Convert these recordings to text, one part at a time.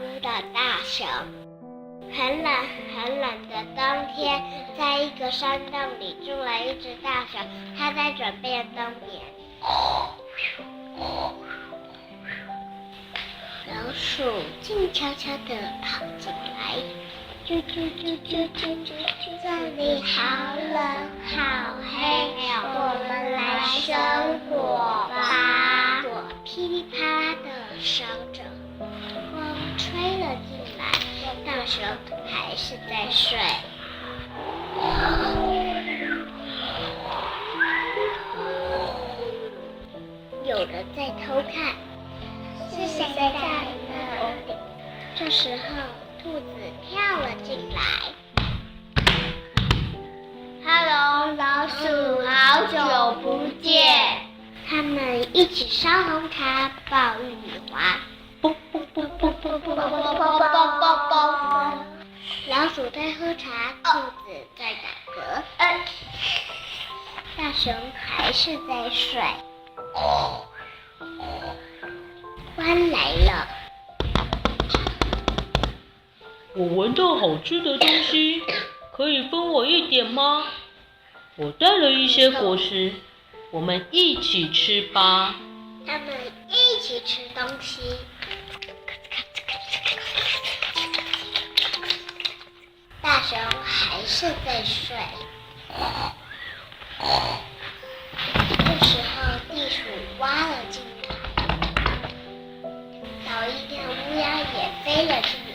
呼的大熊。很冷很冷的冬天，在一个山洞里住了一只大熊，它在准备冬眠。老鼠静悄悄地跑进来，啾啾啾啾啾啾啾，这里好冷好黑，我们来生火吧。火噼里啪啦地烧着，风吹了进来，大熊还是在睡。有人在偷看，是谁在那里？这时候，兔子跳了进来。Hello， 老鼠，好久不见。他们一起烧红茶，爆玉米花。啵啵啵啵啵啵啵啵啵啵啵。老鼠在喝茶，兔子在打嗝。大熊还是在睡。獾来了。我闻到好吃的东西，可以分我一点吗？我带了一些果实，我们一起吃吧。他们一起吃东西。大熊还是在睡。这时候，地鼠挖了进来，老鹰和乌鸦也飞了进来。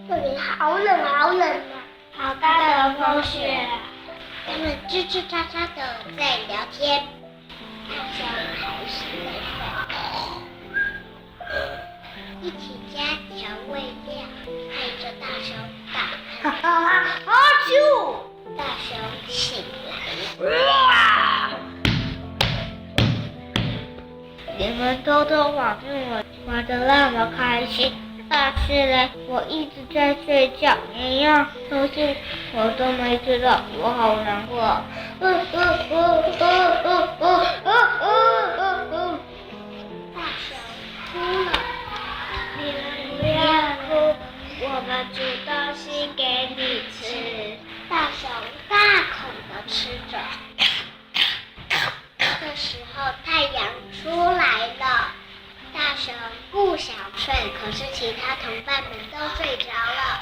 这里好冷好冷啊！好大的风雪。他们吱吱喳喳的在聊天。大熊还是在睡。一起加调味料，配着大熊打哈啾！大熊醒来。你们偷偷跑进我，玩得那么开心。但是呢，我一直在睡觉，你要偷进我都没知道，我好难过。大熊哭了，你们不要哭，我们煮东西给你吃。大熊大口地吃着。这时候太阳出来了。大熊不想睡，可是其他同伴们都睡着了。